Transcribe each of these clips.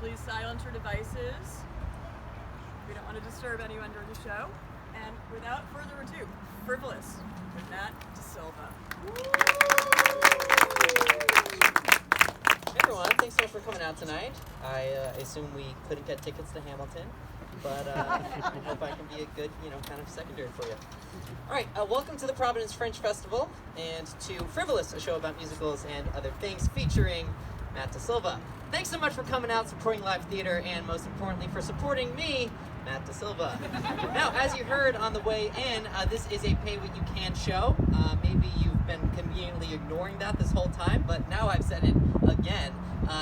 please silence your devices. We don't want to disturb anyone during the show. And without further ado, Frivolous with Matt DaSilva. Hey everyone, thanks so much for coming out tonight. I assume we couldn't get tickets to Hamilton, but I hope I can be a good, kind of secondary for you. All right, welcome to the Providence Fringe Festival and to Frivolous, a show about musicals and other things featuring Matt DaSilva. Thanks so much for coming out, supporting live theater, and most importantly for supporting me, Matt DaSilva. Now, as you heard on the way in, this is a pay-what-you-can show. Maybe you've been conveniently ignoring that this whole time, but now I've said it again.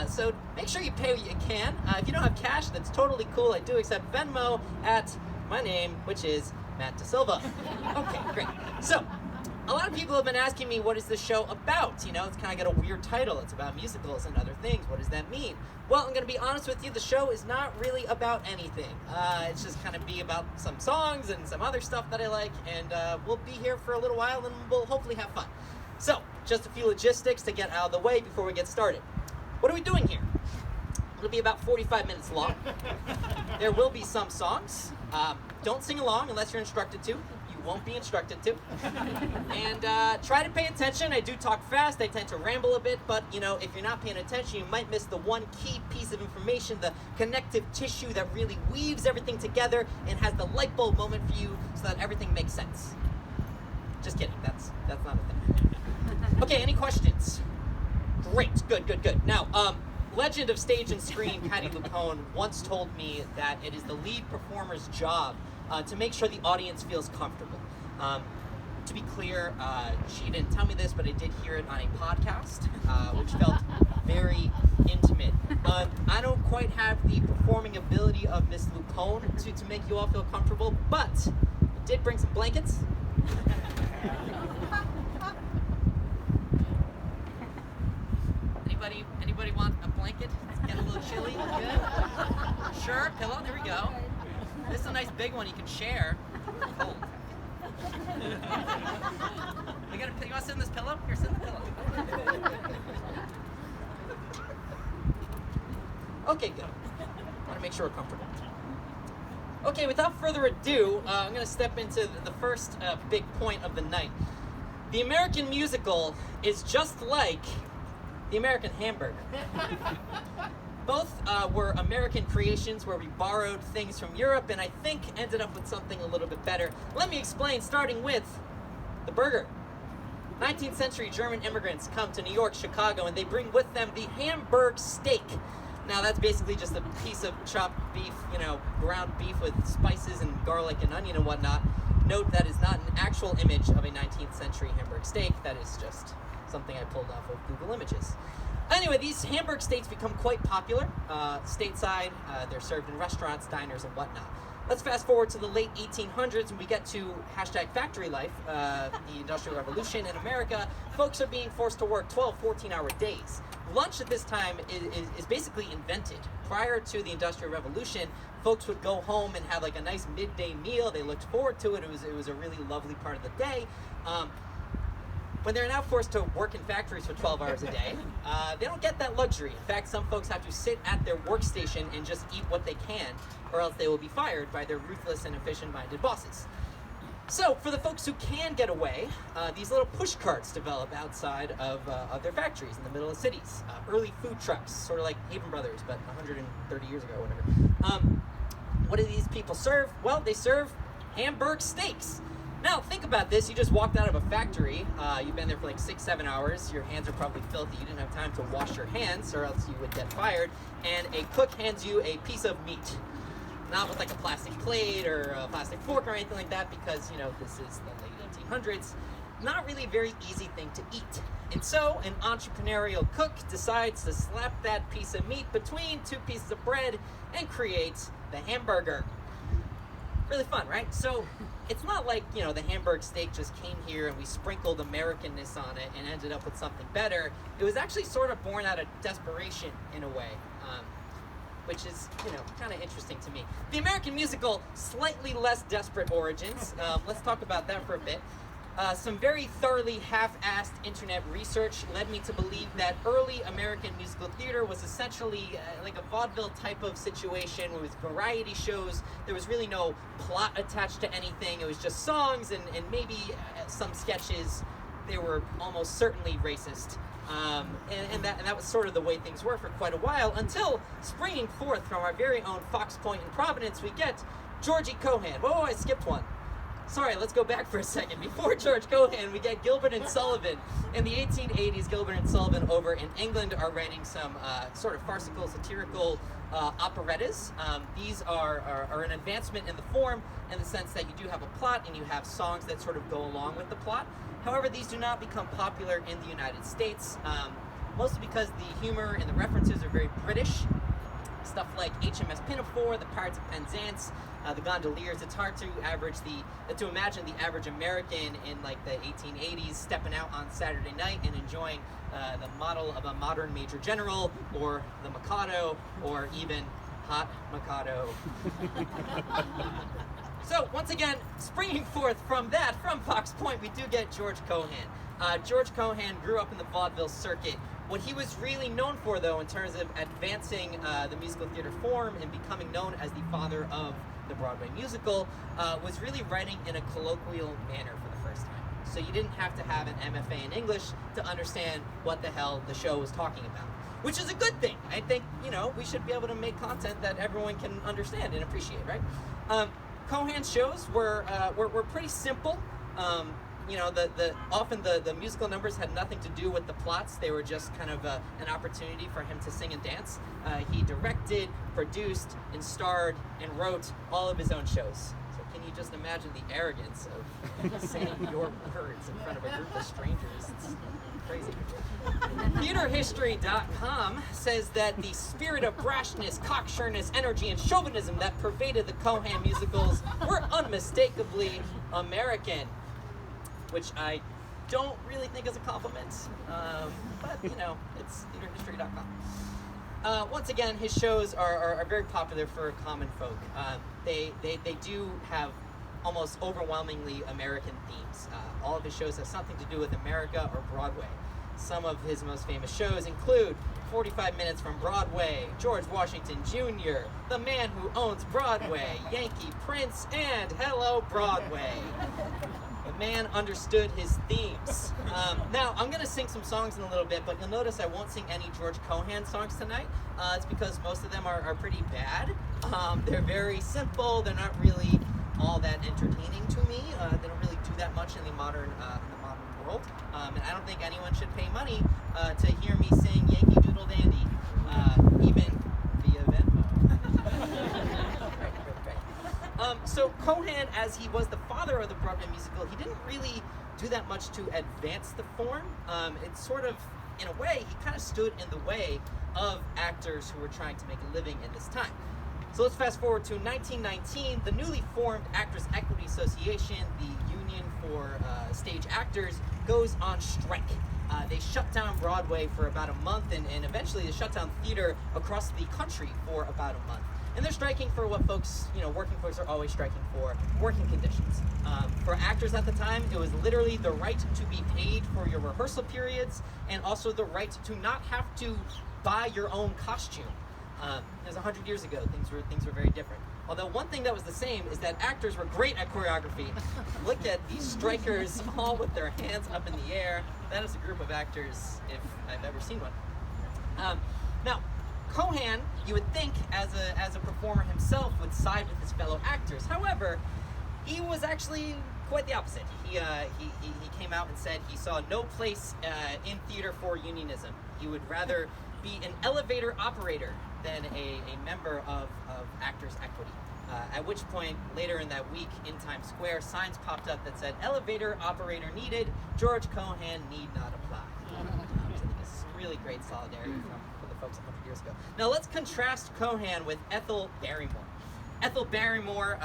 So make sure you pay what you can. If you don't have cash, that's totally cool. I do accept Venmo at my name, which is Matt DaSilva. Okay, great. So, a lot of people have been asking me, what is this show about? It's kind of got a weird title. It's about musicals and other things. What does that mean? Well, I'm going to be honest with you. The show is not really about anything. It's just kind of be about some songs and some other stuff that I like. And we'll be here for a little while and we'll hopefully have fun. So, just a few logistics to get out of the way before we get started. What are we doing here? It'll be about 45 minutes long. There will be some songs. Don't sing along unless you're instructed to. You won't be instructed to. And try to pay attention. I do talk fast. I tend to ramble a bit. But, if you're not paying attention, you might miss the one key piece of information, the connective tissue that really weaves everything together and has the light bulb moment for you so that everything makes sense. Just kidding. That's not a thing. Okay, any questions? Great. Good. Now, legend of stage and screen Patti LuPone once told me that it is the lead performer's job to make sure the audience feels comfortable. To be clear, she didn't tell me this, but I did hear it on a podcast, which felt very intimate. I don't quite have the performing ability of Miss LuPone to make you all feel comfortable, but I did bring some blankets. Anybody want a blanket? It's getting a little chilly. Good. Sure, pillow. There we go. This is a nice big one you can share. Cold. You want to sit in this pillow? Here, sit in the pillow. Okay, good. Want to make sure we're comfortable. Okay, without further ado, I'm going to step into the first big point of the night. The American musical is just like the American hamburger. Both were American creations where we borrowed things from Europe and I think ended up with something a little bit better. Let me explain, starting with the burger. 19th century German immigrants come to New York, Chicago, and they bring with them the Hamburg steak. Now that's basically just a piece of chopped beef, ground beef with spices and garlic and onion and whatnot. Note that is not an actual image of a 19th century Hamburg steak. That is just something I pulled off of Google Images. Anyway, these Hamburg steaks become quite popular stateside. They're served in restaurants, diners, and whatnot. Let's fast forward to the late 1800s and we get to #factory life, the Industrial Revolution in America. Folks are being forced to work 12, 14-hour days. Lunch at this time is basically invented. Prior to the Industrial Revolution, folks would go home and have like a nice midday meal. They looked forward to it. It was a really lovely part of the day. When they're now forced to work in factories for 12 hours a day, they don't get that luxury. In fact, some folks have to sit at their workstation and just eat what they can, or else they will be fired by their ruthless and efficient-minded bosses. So, for the folks who can get away, these little push carts develop outside of their factories in the middle of cities. Early food trucks, sort of like Haven Brothers, but 130 years ago, whatever. What do these people serve? Well, they serve Hamburg steaks. Now, think about this. You just walked out of a factory. You've been there for like 6-7 hours. Your hands are probably filthy. You didn't have time to wash your hands or else you would get fired. And a cook hands you a piece of meat. Not with like a plastic plate or a plastic fork or anything like that because, this is the late 1800s. Not really a very easy thing to eat. And so, an entrepreneurial cook decides to slap that piece of meat between two pieces of bread and creates the hamburger. Really fun, right? So, it's not like, the Hamburg steak just came here and we sprinkled Americanness on it and ended up with something better. It was actually sort of born out of desperation in a way, which is, kind of interesting to me. The American musical, slightly less desperate origins. Let's talk about that for a bit. Some very thoroughly half-assed internet research led me to believe that early American musical theater was essentially like a vaudeville type of situation with variety shows. There was really no plot attached to anything. It was just songs and maybe some sketches. They were almost certainly racist. And that was sort of the way things were for quite a while, until springing forth from our very own Fox Point in Providence, we get Georgie Cohan. Whoa, I skipped one. Sorry, let's go back for a second. Before George Cohan, we get Gilbert and Sullivan. In the 1880s, Gilbert and Sullivan over in England are writing some sort of farcical, satirical operettas. These are an advancement in the form, in the sense that you do have a plot and you have songs that sort of go along with the plot. However, these do not become popular in the United States, mostly because the humor and the references are very British. Stuff like HMS Pinafore, the Pirates of Penzance, the Gondoliers. It's hard to imagine the average American in like the 1880s stepping out on Saturday night and enjoying the model of a modern Major General, or the Mikado, or even Hot Mikado. So once again, springing forth from Fox Point, we do get George Cohan. George Cohan grew up in the vaudeville circuit. What he was really known for, though, in terms of advancing the musical theater form and becoming known as the father of the Broadway musical, was really writing in a colloquial manner for the first time. So you didn't have to have an MFA in English to understand what the hell the show was talking about, which is a good thing. I think, we should be able to make content that everyone can understand and appreciate, right? Cohan's shows were pretty simple. Often the musical numbers had nothing to do with the plots. They were just kind of an opportunity for him to sing and dance. He directed, produced, and starred, and wrote all of his own shows. So can you just imagine the arrogance of saying your words in front of a group of strangers? It's crazy. TheaterHistory.com says that the spirit of brashness, cocksureness, energy, and chauvinism that pervaded the Cohan musicals were unmistakably American, which I don't really think is a compliment, but it's TheaterHistory.com. Once again, his shows are very popular for common folk. They do have almost overwhelmingly American themes. All of his shows have something to do with America or Broadway. Some of his most famous shows include 45 Minutes from Broadway, George Washington Jr., The Man Who Owns Broadway, Yankee Prince, and Hello Broadway. The man understood his themes. Now, I'm going to sing some songs in a little bit, but you'll notice I won't sing any George Cohan songs tonight. It's because most of them are pretty bad. They're very simple. They're not really all that entertaining to me. They don't really do that much in the modern world. And I don't think anyone should pay money to hear me sing Yankee Doodle Dandy, even via Venmo. Right. So Cohan, as he was the father of the Broadway musical, he didn't really do that much to advance the form. It's sort of, in a way, he kind of stood in the way of actors who were trying to make a living in this time. So let's fast forward to 1919. The newly formed Actors Equity Association, the union for stage actors, goes on strike. They shut down Broadway for about a month, and eventually they shut down theater across the country for about a month. And they're striking for what folks, working folks are always striking for, working conditions. For actors at the time, it was literally the right to be paid for your rehearsal periods, and also the right to not have to buy your own costume. It was 100 years ago. Things were very different. Although one thing that was the same is that actors were great at choreography. Look at these strikers, all with their hands up in the air. That is a group of actors, if I've ever seen one. Now, Cohan, you would think, as a performer himself, would side with his fellow actors. However, he was actually quite the opposite. He came out and said he saw no place in theater for unionism. He would rather be an elevator operator than a member of Actors Equity. At which point, later in that week in Times Square, signs popped up that said, "Elevator operator needed, George Cohan need not apply." I think this is really great solidarity from the folks 100 years ago. Now let's contrast Cohan with Ethel Barrymore. Ethel Barrymore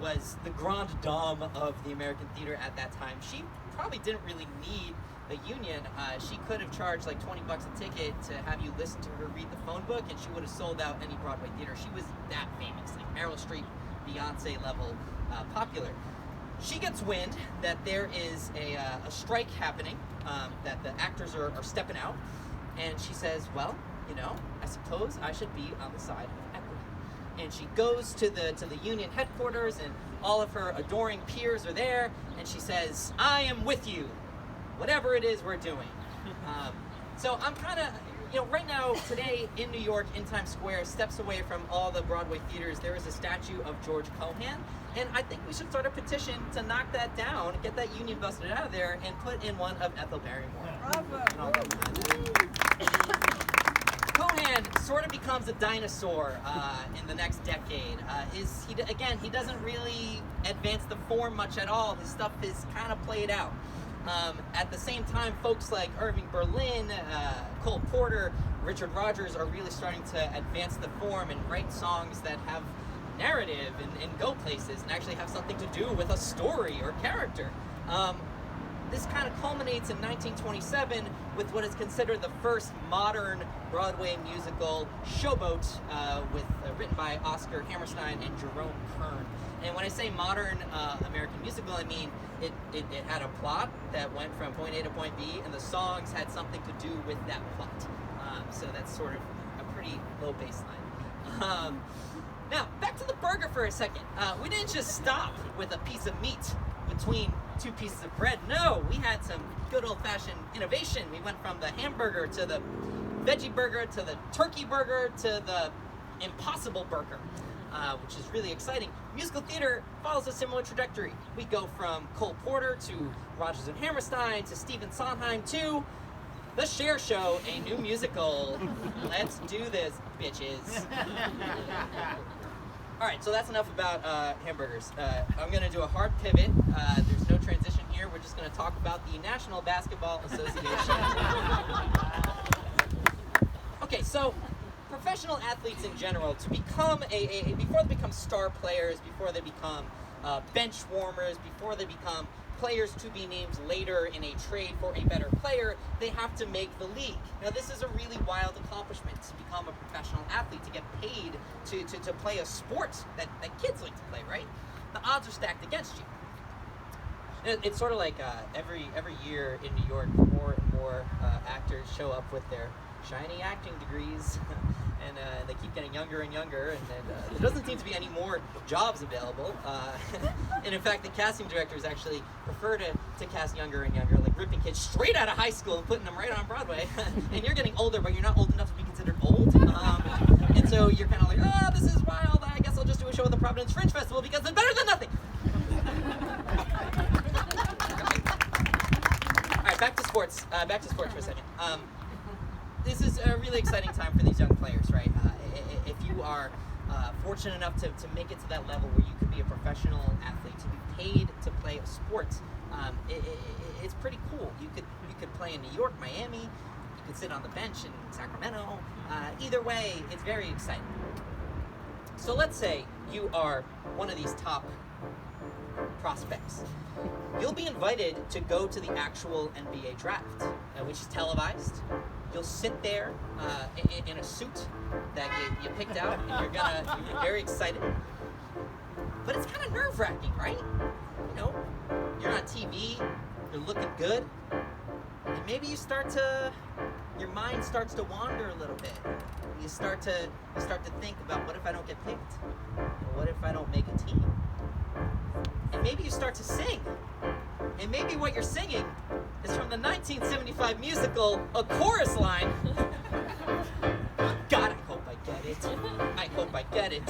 was the grande dame of the American theater at that time. She probably didn't really need a union. She could have charged like $20 a ticket to have you listen to her read the phone book, and she would have sold out any Broadway theater. She was that famous, like Meryl Streep, Beyonce level popular. she gets wind that there is a strike happening, that the actors are stepping out, and she says, well, I suppose I should be on the side of equity. And she goes to the union headquarters, and all of her adoring peers are there, and she says, I am with you, whatever it is we're doing. So I'm kind of, right now, today in New York, in Times Square, steps away from all the Broadway theaters, there is a statue of George Cohan, and I think we should start a petition to knock that down, get that union busted out of there, and put in one of Ethel Barrymore. Bravo! Cohan sort of becomes a dinosaur in the next decade. He doesn't really advance the form much at all. His stuff is kind of played out. At the same time, folks like Irving Berlin, Cole Porter, Richard Rodgers are really starting to advance the form and write songs that have narrative and go places and actually have something to do with a story or character. This kind of culminates in 1927 with what is considered the first modern Broadway musical, Showboat, written by Oscar Hammerstein and Jerome Kern. And when I say modern American musical, I mean it had a plot that went from point A to point B, and the songs had something to do with that plot. So that's sort of a pretty low baseline. Now, back to the burger for a second. We didn't just stop with a piece of meat between two pieces of bread. No, we had some good old-fashioned innovation. We went from the hamburger to the veggie burger to the turkey burger to the impossible burger, which is really exciting. Musical theater follows a similar trajectory. We go from Cole Porter to Rodgers and Hammerstein to Stephen Sondheim to The Cher Show, a new musical. Let's do this, bitches. All right, so that's enough about hamburgers. I'm going to do a hard pivot. There's no transition here. We're just going to talk about the National Basketball Association. Okay, so professional athletes in general, to become before they become star players, before they become bench warmers, before they become players to be named later in a trade for a better player, they have to make the league. Now, this is a really wild accomplishment, to become a professional athlete, to get paid to play a sport that kids like to play, right? The odds are stacked against you. It's sort of like every year in New York, more and more actors show up with their shiny acting degrees, and they keep getting younger and younger, and there doesn't seem to be any more jobs available. And in fact, the casting directors actually prefer to cast younger and younger, like ripping kids straight out of high school and putting them right on Broadway. And you're getting older, but you're not old enough to be considered old. And so you're kind of like, oh, this is wild. I guess I'll just do a show at the Providence Fringe Festival because it's better than nothing. All right, back to sports. Back to sports for a second. This is a really exciting time for these young players, right? If you are fortunate enough to make it to that level where you could be a professional athlete, to be paid to play a sport, it's pretty cool. You could play in New York, Miami. You could sit on the bench in Sacramento. Either way, it's very exciting. So let's say you are one of these top prospects. You'll be invited to go to the actual NBA draft, which is televised. You'll sit there in a suit that you picked out, and you're very excited. But it's kind of nerve-wracking, right? You're on TV, you're looking good, and maybe your mind starts to wander a little bit. You start to think about, what if I don't get picked? What if I don't make a team? And maybe you start to sing. And maybe what you're singing is from the 1975 musical A Chorus Line. God, I hope I get it. I hope I get it.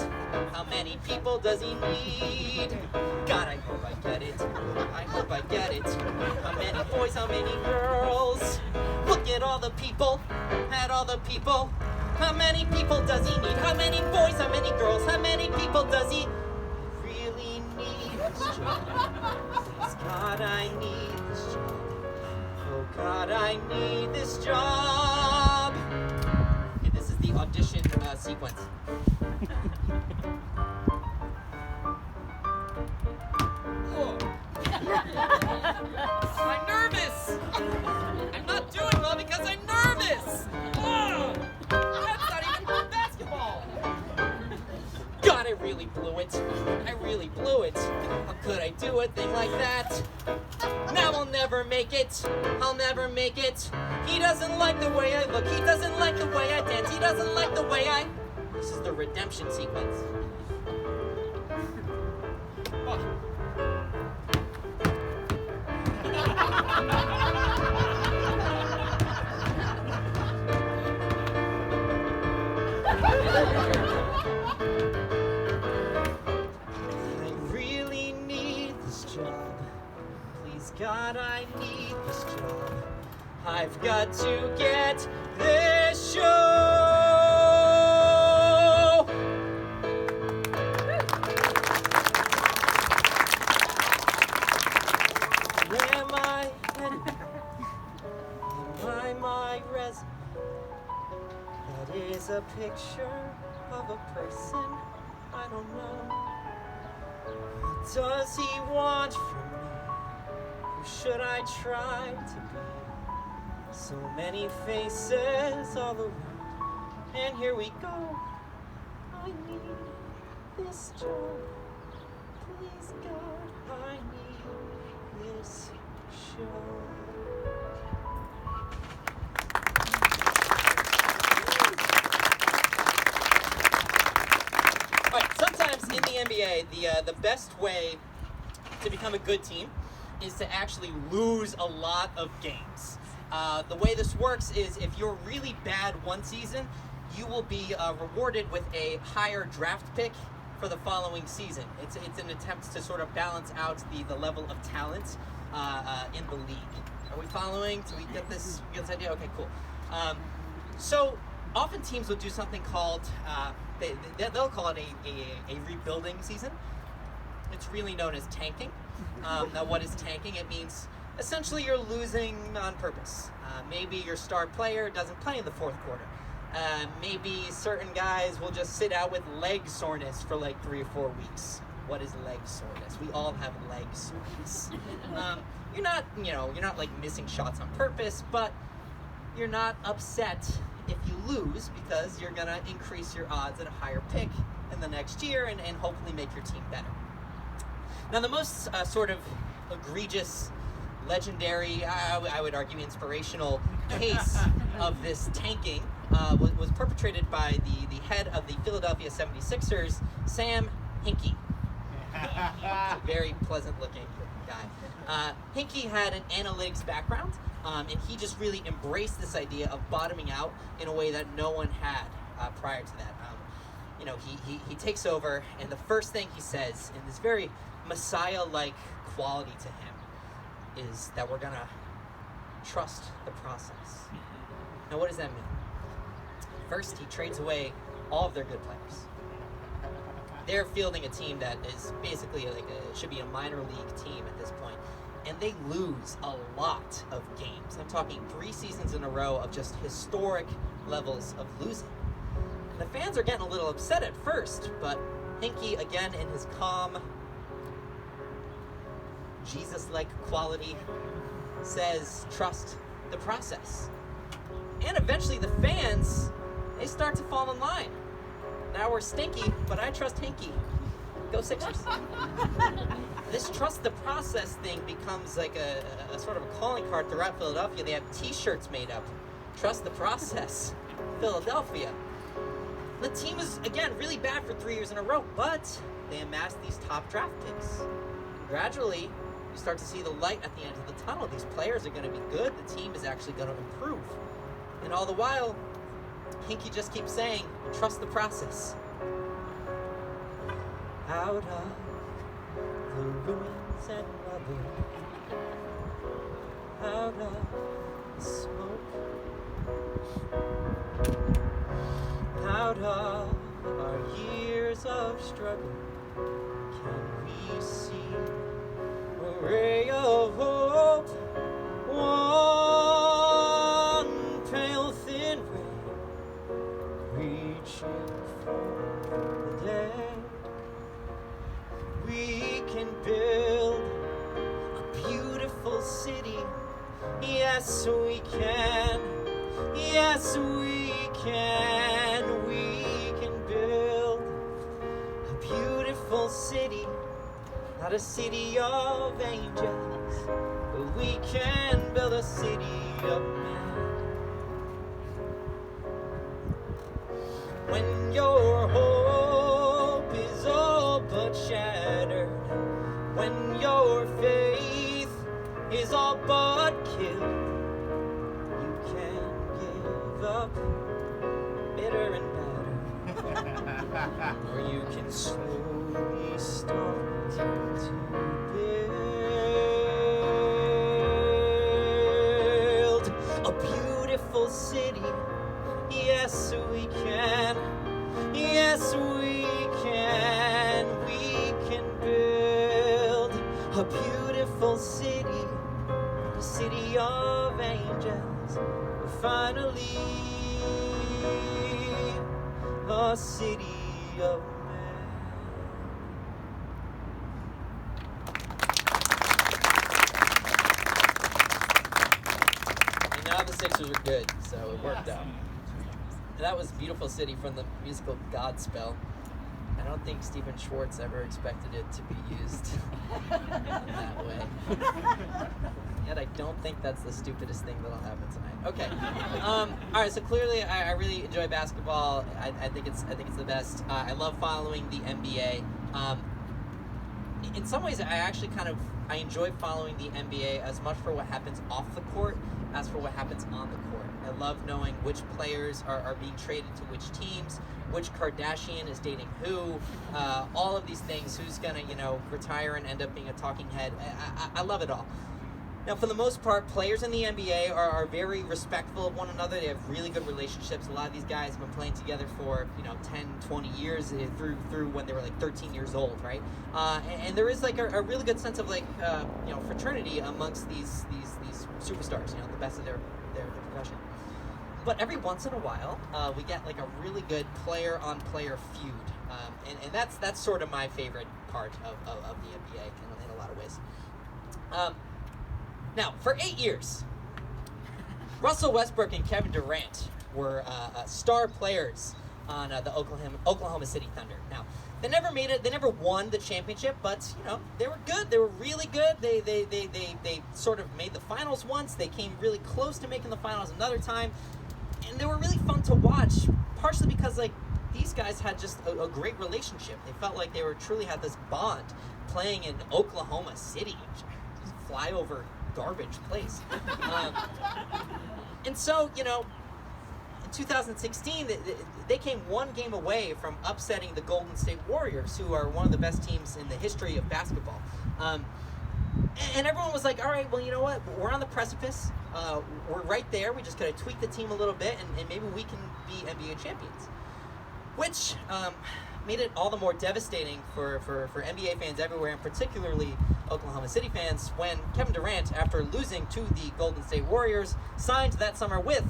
How many people does he need? God, I hope I get it. I hope I get it. How many boys, how many girls? Look at all the people, at all the people. How many people does he need? How many boys, how many girls? How many people does he really need this job? God, I need this job. Oh, God, I need this job. Okay, this is the audition sequence. I'm nervous. I'm not doing well because I'm nervous. Oh, that's not even basketball. God, I really blew it. I really blew it. How could I do a thing like that? Now I'll never make it. I'll never make it. He doesn't like the way I look. He doesn't like the way I dance. He doesn't like the way I... This is the redemption sequence. Oh. I really need this job. Please God, I need this job. I've got to get this show. Am I my resume? That is a picture of a person I don't know. What does he want from me? Who should I try to be? So many faces all around, and here we go. I need this job. Please God, I need this show. Sometimes in the NBA, the best way to become a good team is to actually lose a lot of games. The way this works is if you're really bad one season, you will be rewarded with a higher draft pick for the following season. It's an attempt to sort of balance out the level of talent in the league. Are we following? Do we get this idea? Okay, cool. So often teams will do something called... They'll call it a rebuilding season. It's really known as tanking. Now, what is tanking? It means essentially you're losing on purpose. Maybe your star player doesn't play in the fourth quarter. Maybe certain guys will just sit out with leg soreness for like 3 or 4 weeks. What is leg soreness? We all have leg soreness. You're not like missing shots on purpose, but you're not upset if you lose because you're gonna increase your odds at a higher pick in the next year and hopefully make your team better. Now the most sort of egregious, legendary, I would argue inspirational case of this tanking was perpetrated by the head of the Philadelphia 76ers, Sam Hinkie. A very pleasant looking guy. Hinkie had an analytics background. And he just really embraced this idea of bottoming out in a way that no one had prior to that. He takes over, and the first thing he says, in this very Messiah-like quality to him, is that we're gonna trust the process. Now, what does that mean? First, he trades away all of their good players. They're fielding a team that is basically should be a minor league team at this point. And they lose a lot of games. I'm talking 3 seasons in a row of just historic levels of losing. And the fans are getting a little upset at first, but Hinkie, again, in his calm, Jesus-like quality, says, trust the process. And eventually the fans, they start to fall in line. Now we're stinky, but I trust Hinkie. Go Sixers. This trust the process thing becomes like a sort of a calling card throughout Philadelphia. They have t-shirts made up. Trust the process. Philadelphia. The team is, again, really bad for 3 years in a row, but they amassed these top draft picks. Gradually, you start to see the light at the end of the tunnel. These players are going to be good. The team is actually going to improve. And all the while, Hinkie just keeps saying, trust the process. Out of the ruins and rubble, out of the smoke, out of our years of struggle, can we see a ray of hope? One pale thin ray reaching for the day. We can build a beautiful city. Yes, we can. Yes, we can. We can build a beautiful beautiful city, not a city of angels, but we can build a city of men. When your hope is all but shattered, when your faith is all but killed, you can give up bitter and better, or you can slowly start to build a beautiful city. Yes, we can. Yes, we can. We can build a beautiful city, a city of angels. Finally, a city of men. And now the Sixers are good, so it worked out. And that was Beautiful City from the musical Godspell. I don't think Stephen Schwartz ever expected it to be used in that way. Yet I don't think that's the stupidest thing that'll happen tonight. Okay. All right. So clearly, I really enjoy basketball. I think it's the best. I love following the NBA. In some ways, I enjoy following the NBA as much for what happens off the court as for what happens on the court. I love knowing which players are being traded to which teams, which Kardashian is dating who, all of these things, who's gonna, retire and end up being a talking head. I love it all. Now, for the most part, players in the NBA are very respectful of one another. They have really good relationships. A lot of these guys have been playing together for, 10, 20 years through when they were 13 years old, right? And there is a really good sense of fraternity amongst these superstars, the best of their profession. But every once in a while, we get a really good player-on-player feud, and that's sort of my favorite part of the NBA in a lot of ways. Now, for 8 years, Russell Westbrook and Kevin Durant were star players on the Oklahoma City Thunder. Now, they never made it. They never won the championship, but they were good. They were really good. They sort of made the finals once. They came really close to making the finals another time, and they were really fun to watch. Partially because these guys had just a great relationship. They felt like they truly had this bond playing in Oklahoma City, just flyover garbage place. And so, in 2016, they came one game away from upsetting the Golden State Warriors, who are one of the best teams in the history of basketball. And everyone was like, all right, well, you know what? We're on the precipice. We're right there. We just got to tweak the team a little bit, and maybe we can be NBA champions. Which made it all the more devastating for NBA fans everywhere, and particularly Oklahoma City fans, when Kevin Durant, after losing to the Golden State Warriors, signed that summer with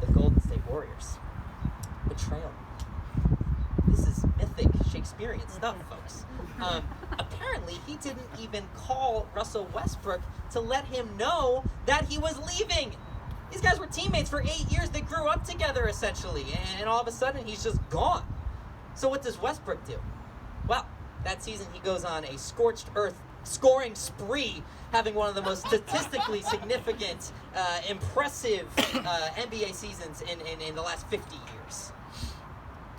the Golden State Warriors. Betrayal. This is mythic Shakespearean stuff, folks. Apparently, he didn't even call Russell Westbrook to let him know that he was leaving. These guys were teammates for 8 years. They grew up together, essentially. And all of a sudden, he's just gone. So what does Westbrook do? Well, that season, he goes on a scorched earth scoring spree, having one of the most statistically significant, impressive NBA seasons in the last 50 years.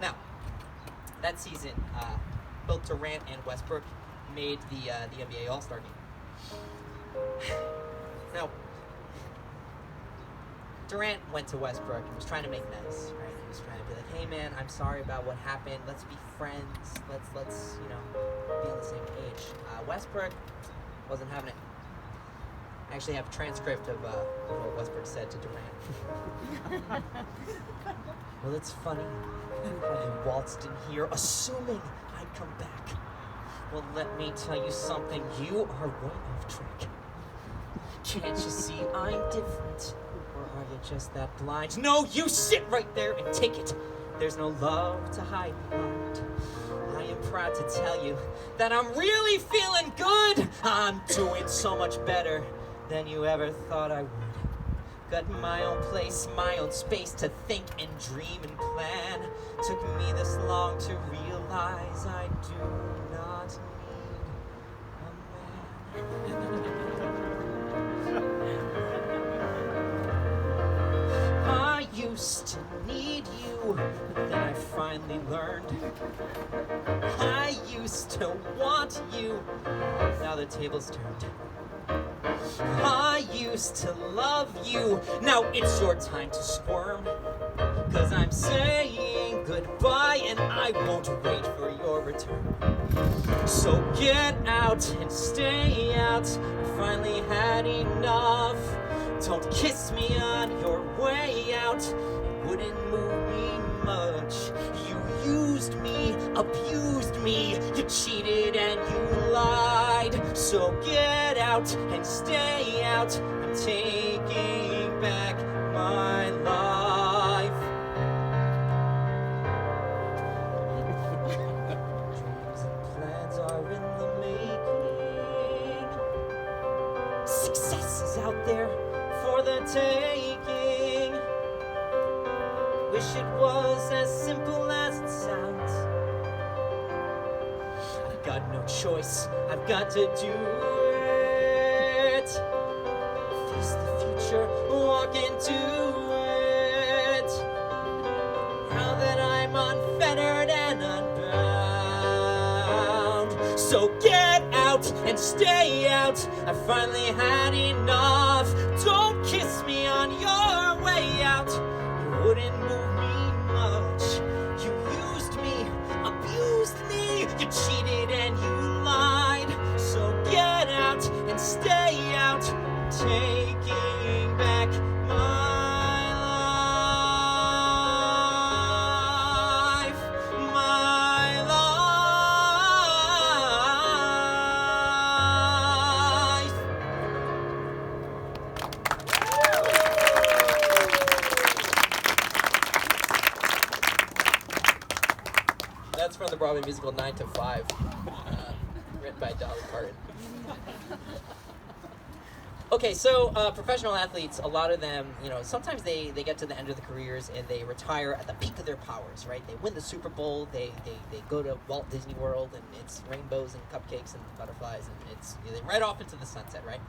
Now, that season, both Durant and Westbrook made the NBA All-Star game. Now, Durant went to Westbrook and was trying to make nice, right? He was trying to be like, hey man, I'm sorry about what happened. Let's be friends. Let's be on the same page. Westbrook wasn't having it. I actually have a transcript of what Westbrook said to Durant. Well, it's funny how you waltzed in here assuming I'd come back. Well, let me tell you something. You are way off track. Can't you see I'm different? Or are you just that blind? No, you sit right there and take it. There's no love to hide behind. I am proud to tell you that I'm really feeling good. I'm doing so much better than you ever thought I would. got my own place, my own space to think and dream and plan. Took me this long to realize I do not need a man. I used to need you, but then I finally learned. I used to want you, now the table's turned. I used to love you, now it's your time to squirm. 'Cause I'm saying goodbye and I won't wait for your return. So get out and stay out, I finally had enough. Don't kiss me on your way out, it wouldn't move me much. You used me, abused me, you cheated and you lied. So get out and stay out, I'm taking back my life. Dreams and plans are in the making. Success is out there for the taking. Wish it was as simple as it sounds. I've got no choice, I've got to do it. Face the future, walk into it. Now that I'm unfettered and unbound. So get out and stay out, I finally had enough. Don't kiss me on your way out, you wouldn't move me much. You used me, abused me, you cheated and you lied. So get out and stay out, taking back my life, my life. That's from the Broadway musical 9 to 5, written by Dolly Parton. Okay, so professional athletes, a lot of them, sometimes they get to the end of their careers and they retire at the peak of their powers, right? They win the Super Bowl, they go to Walt Disney World, and it's rainbows and cupcakes and butterflies, and it's they right off into the sunset, right?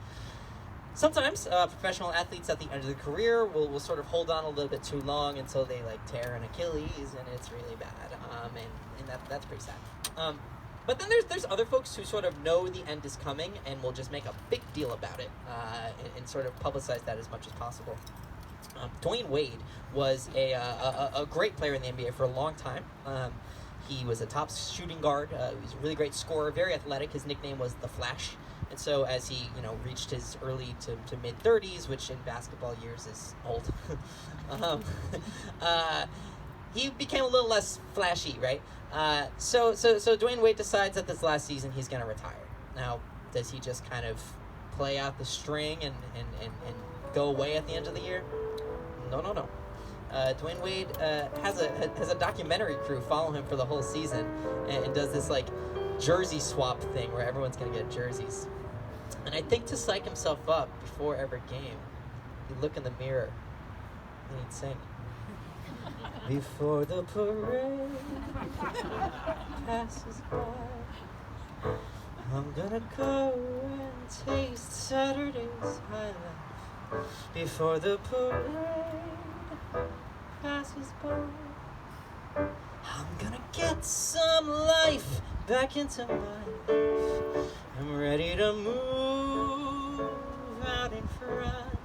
Sometimes professional athletes at the end of their career will sort of hold on a little bit too long until they tear an Achilles, and it's really bad, and that's pretty sad. But then there's other folks who sort of know the end is coming and will just make a big deal about it and sort of publicize that as much as possible. Dwayne Wade was a great player in the NBA for a long time. He was a top shooting guard. He was a really great scorer, very athletic. His nickname was The Flash. And so as he, reached his early to mid 30s, which in basketball years is old, he became a little less flashy, right? So Dwayne Wade decides that this last season he's going to retire. Now, does he just kind of play out the string and go away at the end of the year? No. Dwayne Wade has a documentary crew follow him for the whole season and does this jersey swap thing where everyone's going to get jerseys. And I think to psych himself up before every game, he'd look in the mirror and he'd sing. Before the parade passes by, I'm gonna go and taste Saturday's high life. Before the parade passes by, I'm gonna get some life back into my life. I'm ready to move out in front.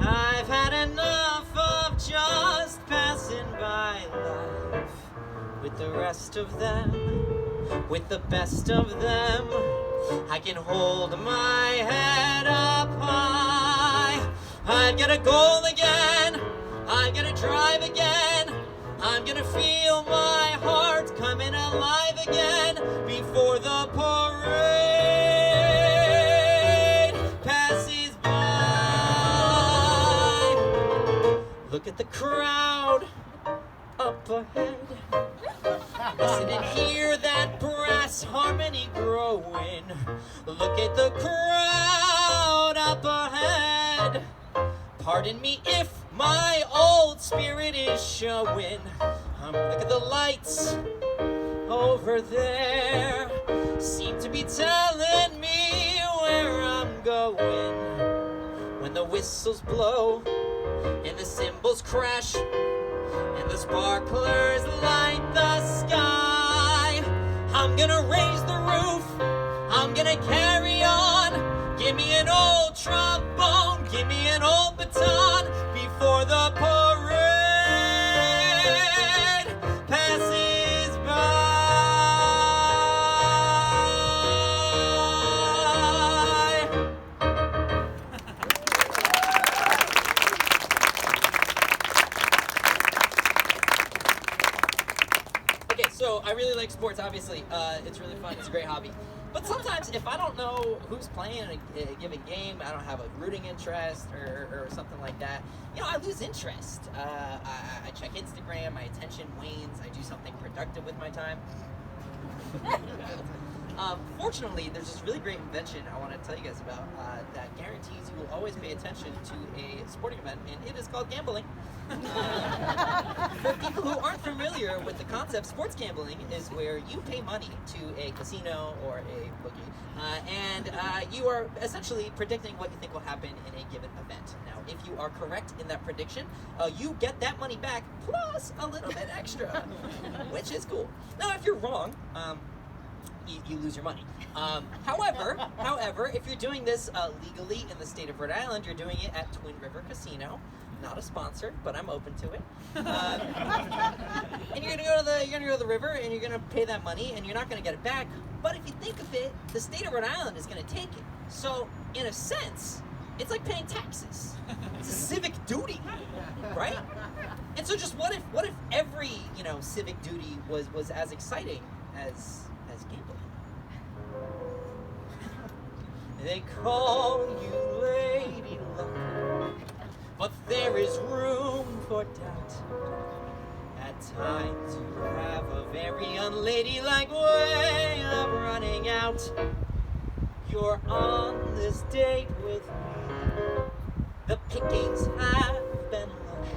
I've had enough of just passing by life with the rest of them, with the best of them. I can hold my head up high. I'm gonna goal again. I'm gonna drive again. I'm gonna feel my heart coming alive again before the parade passes by. Look at the crowd up ahead. Listen and hear that brass harmony growing. Look at the crowd up ahead. Pardon me if my old spirit is showing. Look at the lights over there. Seem to be telling me where I'm going. When the whistles blow and the cymbals crash and the sparklers light the sky, I'm gonna raise the roof, I'm gonna carry on. Give me an old trombone, give me an old baton before the parade passes by. Okay, so I really like sports, obviously. It's really fun, it's a great hobby. But sometimes, if I don't know who's playing a given game, I don't have a rooting interest or something like that, I lose interest. I check Instagram, my attention wanes, I do something productive with my time. Fortunately, there's this really great invention I want to tell you guys about that guarantees you will always pay attention to a sporting event, and it is called gambling. For people who aren't familiar with the concept, sports gambling is where you pay money to a casino or a bookie, and you are essentially predicting what you think will happen in a given event. Now, if you are correct in that prediction, you get that money back plus a little bit extra, which is cool. Now, if you're wrong, you lose your money. However, if you're doing this legally in the state of Rhode Island, you're doing it at Twin River Casino. Not a sponsor, but I'm open to it. And you're gonna go to the river, and you're gonna pay that money, and you're not gonna get it back. But if you think of it, the state of Rhode Island is gonna take it. So, in a sense, it's like paying taxes. It's a civic duty, right? And so, just what if every civic duty was as exciting as gambling? They call you Lady Luck, but there is room for doubt. At times you have a very unladylike way of running out. You're on this date with me. The pickings have been lush,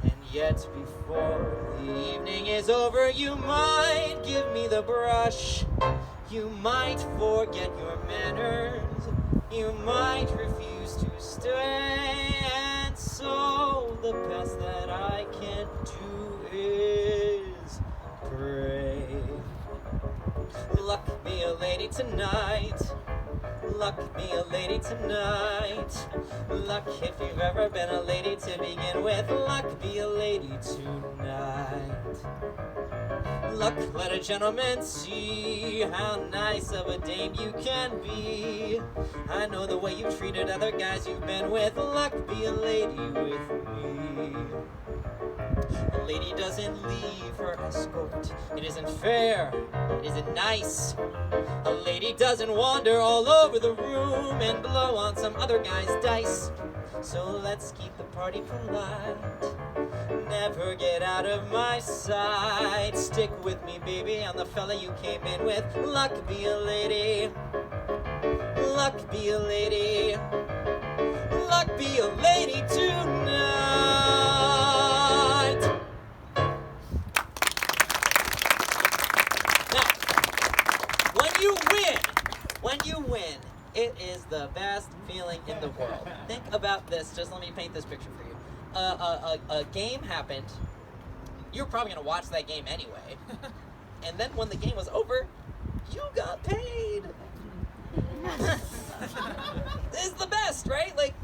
and yet before the evening is over, you might give me the brush. You might forget your manners. You might refuse to stay. And so the best that I can do is pray. Luck be a lady tonight. Luck be a lady tonight. Luck if you've ever been a lady to begin with. Luck be a lady tonight. Luck, let a gentleman see how nice of a dame you can be. I know the way you've treated other guys you've been with. Luck, be a lady with me. A lady doesn't leave her escort. It isn't fair. It isn't nice. A lady doesn't wander all over the room and blow on some other guy's dice. So let's keep the party polite. Never get out of my sight. Stick with me, baby, I'm the fella you came in with. Luck be a lady. Luck be a lady. Luck be a lady tonight. Now, when you win, it is the best feeling in the world. Think about this. Just let me paint this picture for you. A game happened. You were probably going to watch that game anyway. And then when the game was over, you got paid. It's the best, right? Like,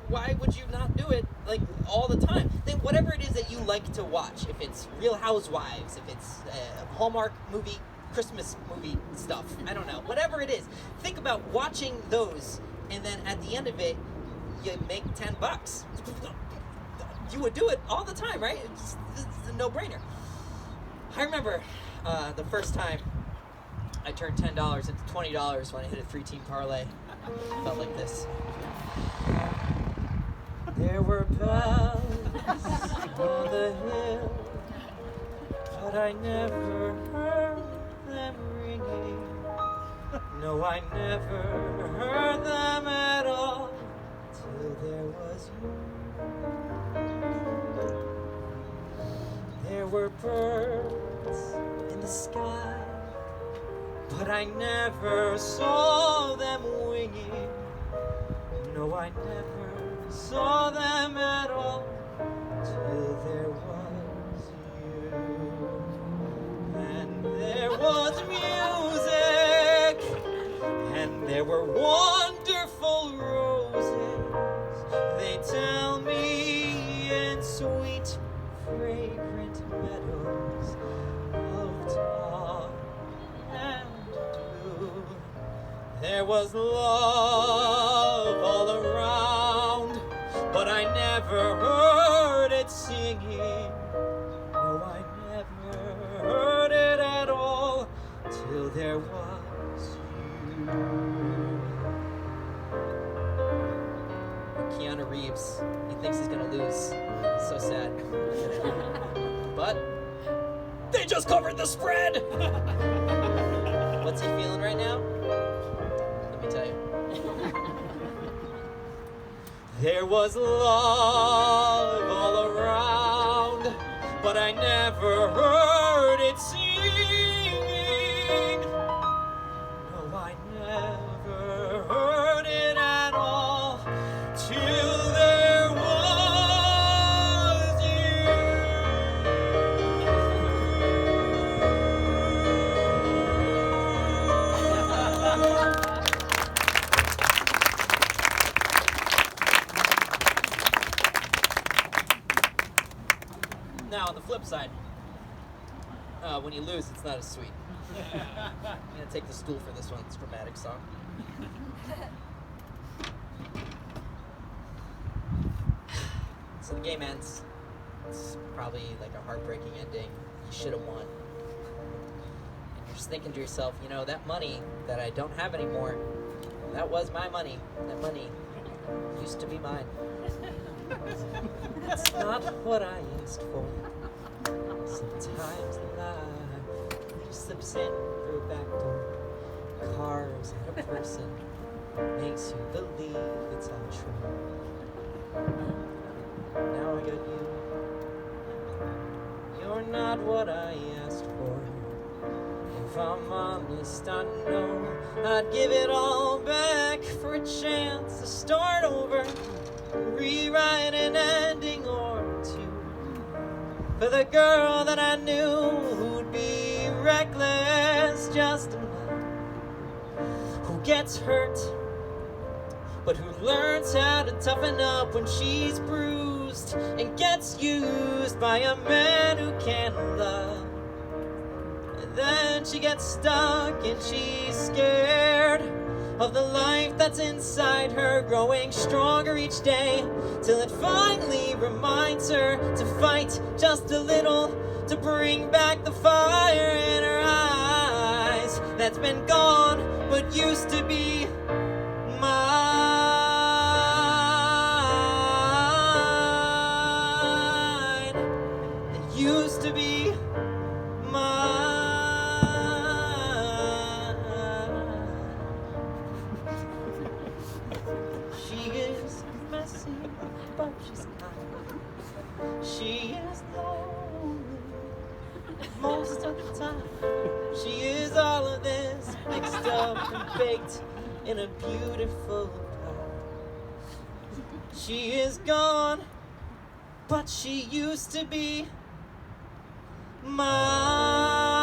why would you not do it, like, all the time? Then whatever it is that you like to watch, if it's Real Housewives, if it's a Hallmark movie, Christmas movie stuff, I don't know, whatever it is, think about watching those, and then at the end of it, you make $10. You would do it all the time, right? It's a no-brainer. I remember the first time I turned $10 into $20 when I hit a 3-team parlay. It felt like this. There were bells on the hill, but I never heard them ringing. No, I never heard them at all till there was you. There were birds in the sky, but I never saw them winging. No, I never saw them at all till there was you. And there was music, and there were wonderful roses, they tell me, in sweet, fragrant meadows of dawn and dew. There was love all around, but I never heard it singing. No, I never heard it at all till there was you. Keanu Reeves, he thinks he's gonna lose. So sad. But they just covered the spread! What's he feeling right now? Let me tell you. There was love all around, but I never heard it singing. No, I never heard it at all till there was you. Now, on the flip side, when you lose, it's not as sweet. I'm gonna take the stool for this one. It's a dramatic song. So the game ends. It's probably like a heartbreaking ending. You should have won. And you're just thinking to yourself, you know, that money that I don't have anymore, that was my money. That money used to be mine. It's not what I asked for. Sometimes life just slips in through a back door. Cars and a person makes you believe it's all true. Now I got you. You're not what I asked for. If I'm honest, I know I'd give it all back for a chance to start over, rewrite an ending or two. For the girl that I knew who'd be reckless just enough, who gets hurt, but who learns how to toughen up when she's bruised and gets used by a man who can't love. And then she gets stuck and she's scared of the life that's inside her, growing stronger each day, till it finally reminds her to fight just a little, to bring back the fire in her eyes that's been gone but used to be mine. It used to be mine. She is messy, but she's kind. She is lonely most of the time. She is all of this mixed up and baked in a beautiful pie. She is gone, but she used to be mine.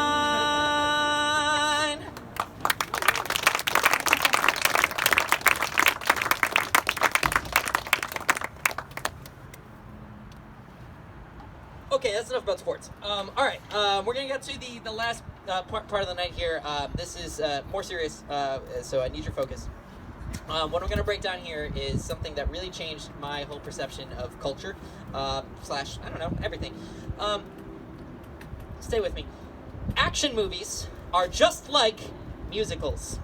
Okay, that's enough about sports. All right, we're gonna get to the last part of the night here. This is more serious, so I need your focus. What I'm gonna break down here is something that really changed my whole perception of culture, slash, I don't know, everything. Stay with me. Action movies are just like musicals.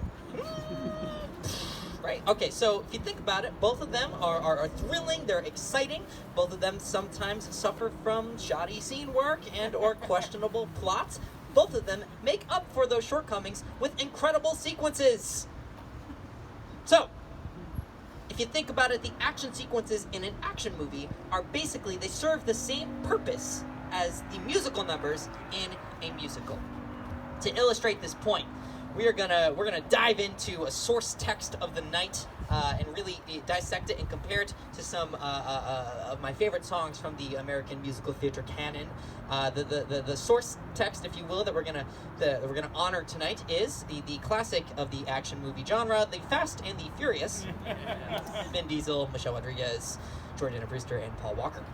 Right? Okay, so if you think about it, both of them are thrilling, they're exciting. Both of them sometimes suffer from shoddy scene work and or questionable plots. Both of them make up for those shortcomings with incredible sequences. So, if you think about it, the action sequences in an action movie are basically, they serve the same purpose as the musical numbers in a musical. To illustrate this point, we're gonna dive into a source text of the night and really dissect it and compare it to some of my favorite songs from the American musical theater canon. The source text, if you will, that we're gonna honor tonight is the classic of the action movie genre, The Fast and the Furious. Vin Diesel, Michelle Rodriguez, Jordana Brewster, and Paul Walker.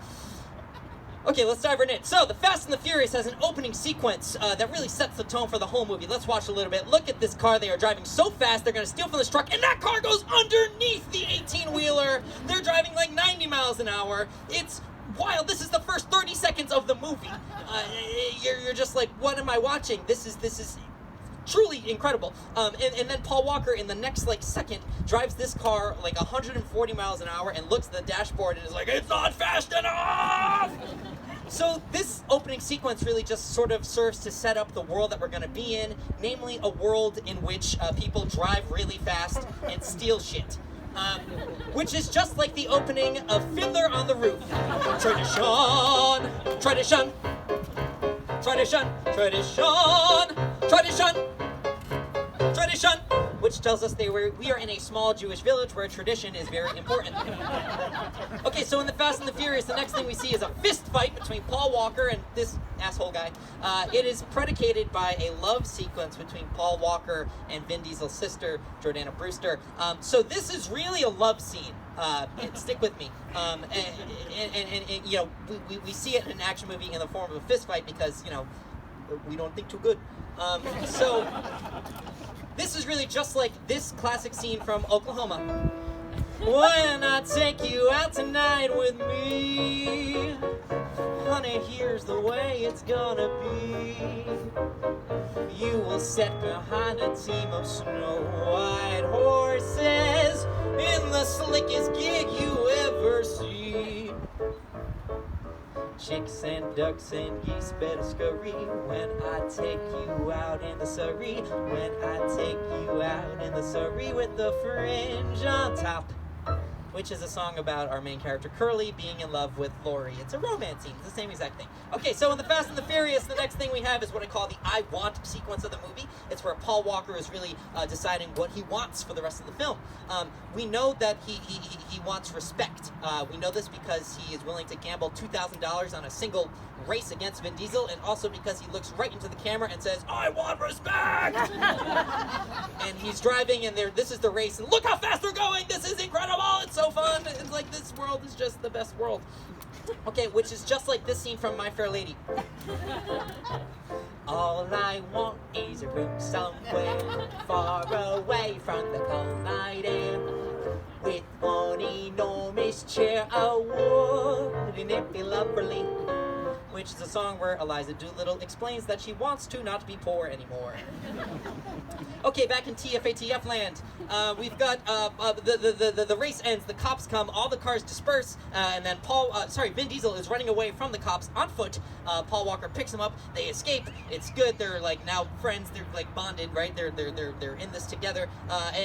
Okay, let's dive right in. So, The Fast and the Furious has an opening sequence that really sets the tone for the whole movie. Let's watch a little bit. Look at this car. They are driving so fast, they're going to steal from this truck, and that car goes underneath the 18-wheeler. They're driving like 90 miles an hour. It's wild. This is the first 30 seconds of the movie. You're just like, what am I watching? This is truly incredible. And then Paul Walker, in the next second, drives this car like 140 miles an hour and looks at the dashboard and is like, it's not fast enough! So this opening sequence really just sort of serves to set up the world that we're going to be in, namely a world in which people drive really fast and steal shit. Which is just like the opening of Fiddler on the Roof. Tradition, tradition, tradition, tradition, tradition, tradition, which tells us we are in a small Jewish village where tradition is very important. Okay, so in The Fast and the Furious, the next thing we see is a fist fight between Paul Walker and this asshole guy. It is predicated by a love sequence between Paul Walker and Vin Diesel's sister, Jordana Brewster. So this is really a love scene. Stick with me. And you know, we see it in an action movie in the form of a fist fight because, you know, we don't think too good. So this is really just like this classic scene from Oklahoma. Why not take you out tonight with me? Honey, here's the way it's gonna be. You will sit behind a team of snow white horses in the slickest gig you ever see. Chicks and ducks and geese better scurry when I take you out in the Surrey. When I take you out in the Surrey with the fringe on top. Which is a song about our main character Curly being in love with Lori. It's a romance scene. It's the same exact thing. Okay, so in The Fast and the Furious, the next thing we have is what I call the I Want sequence of the movie. It's where Paul Walker is really deciding what he wants for the rest of the film. We know that he wants respect. We know this because he is willing to gamble $2,000 on a single race against Vin Diesel, and also because he looks right into the camera and says, I want respect! And he's driving, and this is the race, and look how fast they're going! This is incredible! It's so fun! It's like, this world is just the best world. Okay, which is just like this scene from My Fair Lady. All I want is a room somewhere far away from the cold night air, with one enormous chair. Oh, wouldn't it be lovely? Which is a song where Eliza Doolittle explains that she wants to not be poor anymore. Okay, back in TFATF land, we've got the race ends, the cops come, all the cars disperse, and then Vin Diesel is running away from the cops on foot. Paul Walker picks him up, they escape, it's good, they're like now friends, they're like bonded, right? They're in this together,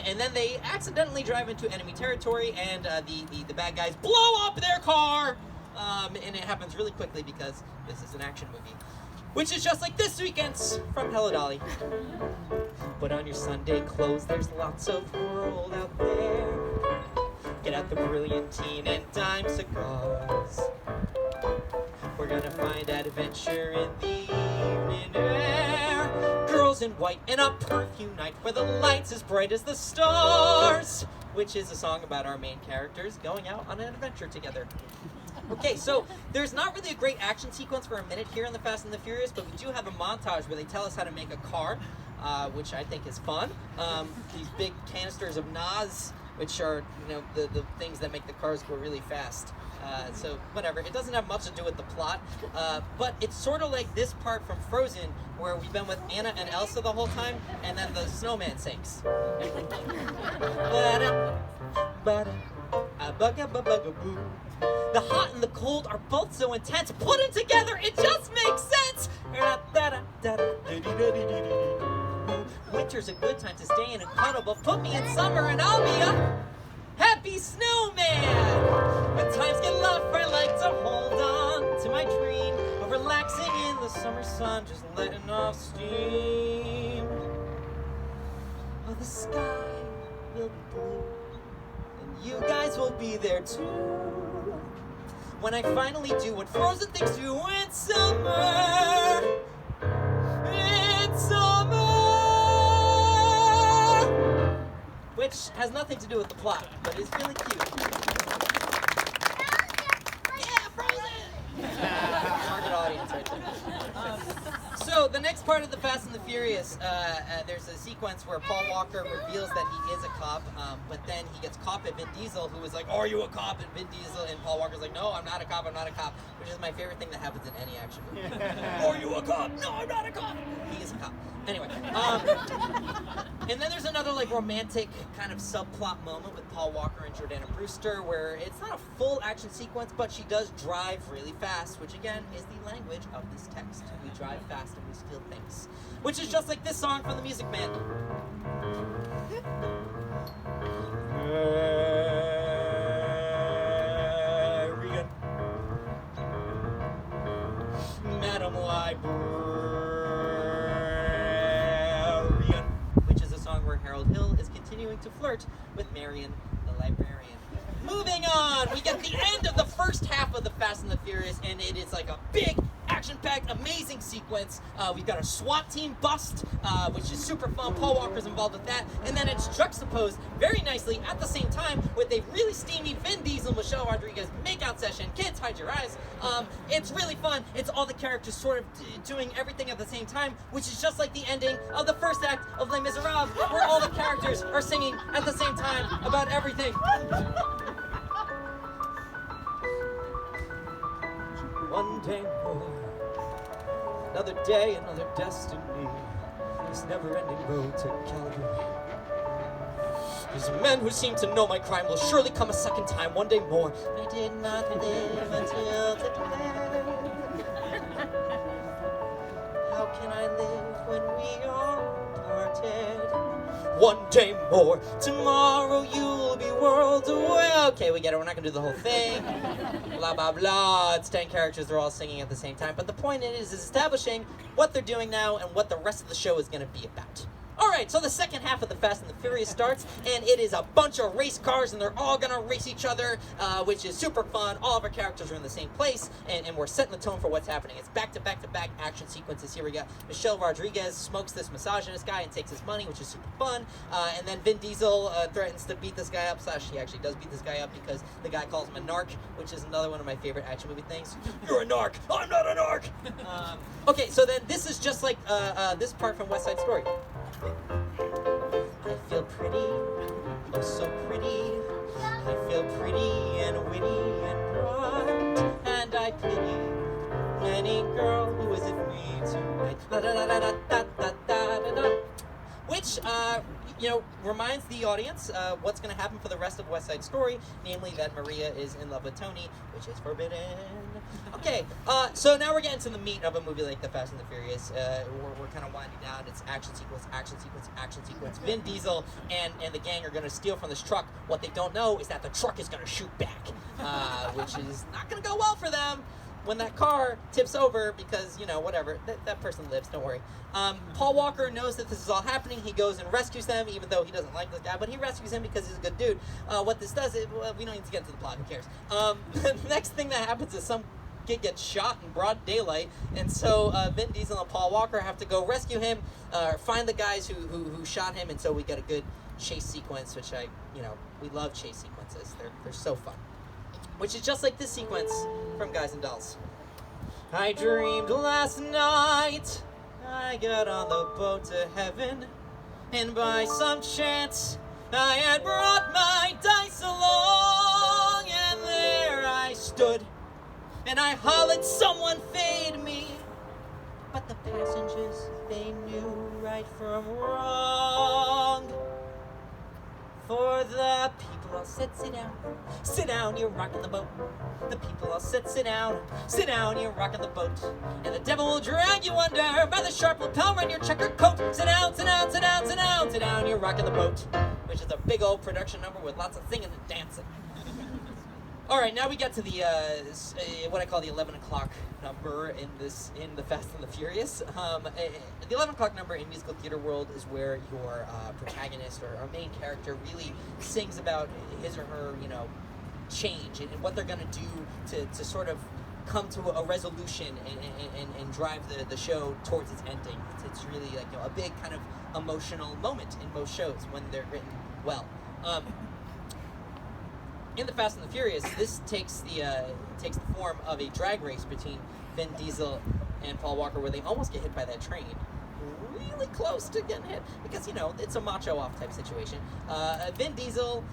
and then they accidentally drive into enemy territory, and the bad guys blow up their car. And it happens really quickly because this is an action movie. Which is just like this weekend's from Hello Dolly. Put on your Sunday clothes, there's lots of world out there. Get out the Brilliantine and dime cigars. We're gonna find adventure in the evening air. Girls in white in a perfume night where the lights as bright as the stars. Which is a song about our main characters going out on an adventure together. Okay, so there's not really a great action sequence for a minute here in The Fast and the Furious, but we do have a montage where they tell us how to make a car, which I think is fun. These big canisters of NOS, which are, you know, the things that make the cars go really fast. So whatever, it doesn't have much to do with the plot, but it's sort of like this part from Frozen where we've been with Anna and Elsa the whole time, and then the snowman sinks. The hot and the cold are both so intense. Put them together, it just makes sense. Winter's a good time to stay in a cuddle, but put me in summer and I'll be a happy happy snowman. When times get rough, I like to hold on to my dream of relaxing in the summer sun, just letting off steam. Oh, the sky will be blue, and you guys will be there too. When I finally do what frozen things do, it's summer. It's summer. Which has nothing to do with the plot, but is really cute. Yeah, Frozen! Target audience right there. So the next part of the Fast and the Furious, there's a sequence where Paul Walker reveals that he is a cop, but then he gets caught by Vin Diesel, who is like, "Are you a cop?" And Vin Diesel and Paul Walker's like, "No, I'm not a cop. I'm not a cop," which is my favorite thing that happens in any action movie. "Are you a cop?" "No, I'm not a cop." He is a cop. Anyway, and then there's another like romantic kind of subplot moment with Paul Walker and Jordana Brewster, where it's not a full action sequence, but she does drive really fast, which again is the language of this text. We drive fast and we steal things, which is just like this song from the Music Man. Madam Librarian, which is a song where Harold Hill is continuing to flirt with Marion the librarian. Moving on, we get the end of the first half of the Fast and the Furious, and it is like a big, action-packed, amazing sequence. We've got a SWAT team bust, which is super fun. Paul Walker's involved with that, and then it's juxtaposed very nicely at the same time with a really steamy Vin Diesel, Michelle Rodriguez makeout session. Kids, hide your eyes. It's really fun. It's all the characters sort of doing everything at the same time, which is just like the ending of the first act of Les Miserables, where all the characters are singing at the same time about everything. One day more, another day, another destiny. This never-ending road to Calvary. These men who seem to know my crime will surely come a second time, one day more. I did not live until today. How can I live when we are parted? One day more, tomorrow you'll be worlds away. Okay, we get it, we're not gonna do the whole thing. Blah, blah, blah. It's 10 characters, they're all singing at the same time. But the point is establishing what they're doing now and what the rest of the show is gonna be about. Alright, so the second half of the Fast and the Furious starts, and it is a bunch of race cars, and they're all gonna race each other, which is super fun. All of our characters are in the same place, and we're setting the tone for what's happening. It's back-to-back-to-back action sequences. Here we got Michelle Rodriguez smokes this misogynist guy and takes his money, which is super fun, and then Vin Diesel threatens to beat this guy up, / he actually does beat this guy up because the guy calls him a narc, which is another one of my favorite action movie things. You're a narc! I'm not a narc! Okay, so then this is just like this part from West Side Story. I feel pretty, oh so pretty. I feel pretty and witty and bright, and I pity any girl who is with me tonight. Da, da, da, da, da, da, da, da, da. Which, reminds the audience what's going to happen for the rest of West Side Story, namely that Maria is in love with Tony, which is forbidden. Okay, so now we're getting to the meat of a movie like The Fast and the Furious. We're kind of winding down. It's action sequence, action sequence, action sequence. Vin Diesel and the gang are going to steal from this truck. What they don't know is that the truck is going to shoot back, which is not going to go well for them when that car tips over because, whatever, that person lives, don't worry. Paul Walker knows that this is all happening. He goes and rescues them, even though he doesn't like this guy, but he rescues him because he's a good dude. What this does is, we don't need to get into the plot, who cares? The next thing that happens is some kid gets shot in broad daylight, and so Vin Diesel and Paul Walker have to go rescue him, find the guys who shot him, and so we get a good chase sequence, which we love chase sequences. They're so fun. Which is just like this sequence from Guys and Dolls. I dreamed last night I got on the boat to heaven, and by some chance I had brought my dice along, and there I stood, and I hollered, someone fade me. But the passengers, they knew right from wrong. For the people all said, sit down, you're rocking the boat. The people all said, sit down, you're rocking the boat. And the devil will drag you under by the sharp lapel around your checkered coat. Sit down, you're rocking the boat. which is a big old production number with lots of singing and dancing. All right, now we get to the what I call the 11 o'clock number in the Fast and the Furious. The 11 o'clock number in musical theater world is where your protagonist or main character really sings about his or her, change and what they're going to do to sort of come to a resolution and drive the show towards its ending. It's really like a big kind of emotional moment in most shows when they're written well. In the Fast and the Furious, this takes the form of a drag race between Vin Diesel and Paul Walker, where they almost get hit by that train. Really close to getting hit because it's a macho off type situation. Vin Diesel,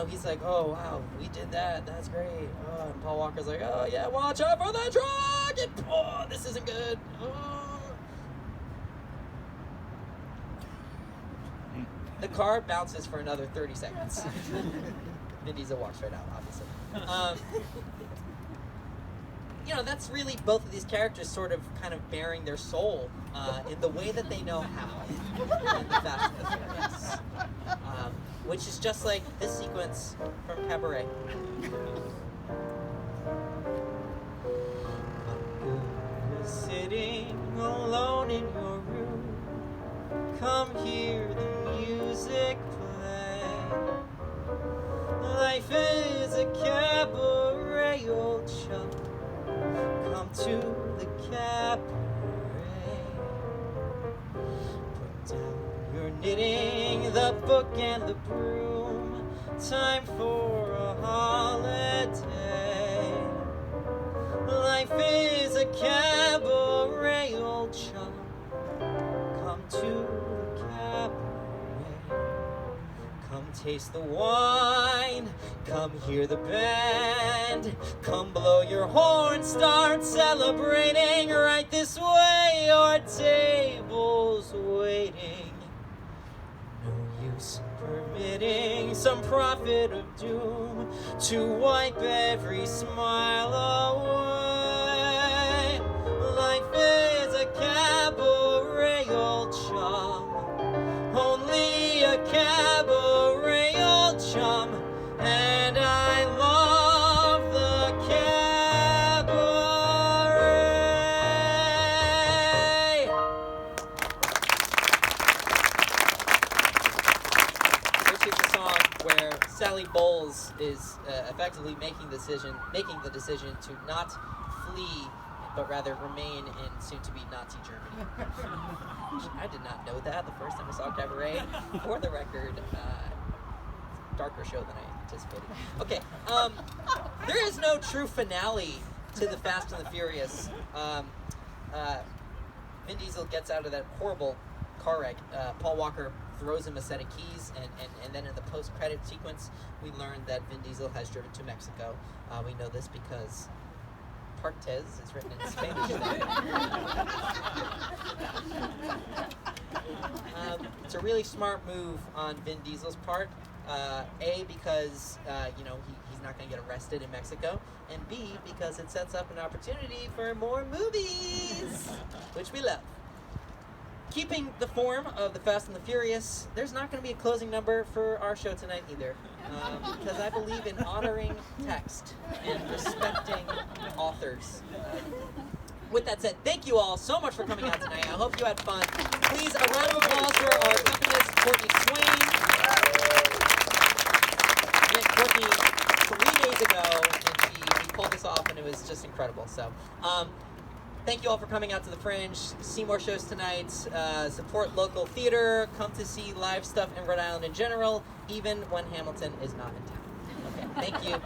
he's like, oh wow, we did that. That's great. Oh, and Paul Walker's like, oh yeah, watch out for that truck. And, oh, this isn't good. Oh. The car bounces for another 30 seconds. Vin Diesel walks right out, obviously. That's really both of these characters sort of kind of bearing their soul in the way that they know how in the Fast and the Furious. Which is just like this sequence from Cabaret. Sitting alone in your room, come hear the music play. Life is a cabaret, old chum. Come to the cabaret. Put down your knitting, the book and the broom. Time for a holiday. Life is a cabaret, old chum. Come to the cabaret. Come taste the wine, come hear the band, come blow your horn, start celebrating. Right this way, your table's waiting. No use permitting some prophet of doom to wipe every smile away. Life is a cabaret, old chum. Only a cabaret, old chum, and I love the cabaret. Which is a song where Sally Bowles is effectively making the decision to not flee, but rather remain in soon-to-be Nazi Germany. I did not know that the first time I saw Cabaret. For the record, darker show than I anticipated. Okay, there is no true finale to the Fast and the Furious. Vin Diesel gets out of that horrible car wreck. Paul Walker throws him a set of keys, and then in the post-credit sequence, we learn that Vin Diesel has driven to Mexico. We know this because Partes is written in Spanish there. It's a really smart move on Vin Diesel's part. A, because he's not going to get arrested in Mexico, and B, because it sets up an opportunity for more movies, which we love. Keeping the form of the Fast and the Furious, there's not going to be a closing number for our show tonight either, because I believe in honoring text and respecting authors. With that said, thank you all so much for coming out tonight. I hope you had fun. Please, a round of applause for our accompanist, Courtney Swain. We met Courtney 3 days ago, and she pulled this off, and it was just incredible. So, thank you all for coming out to the Fringe. See more shows tonight. Support local theater. Come to see live stuff in Rhode Island in general, even when Hamilton is not in town. Okay, thank you.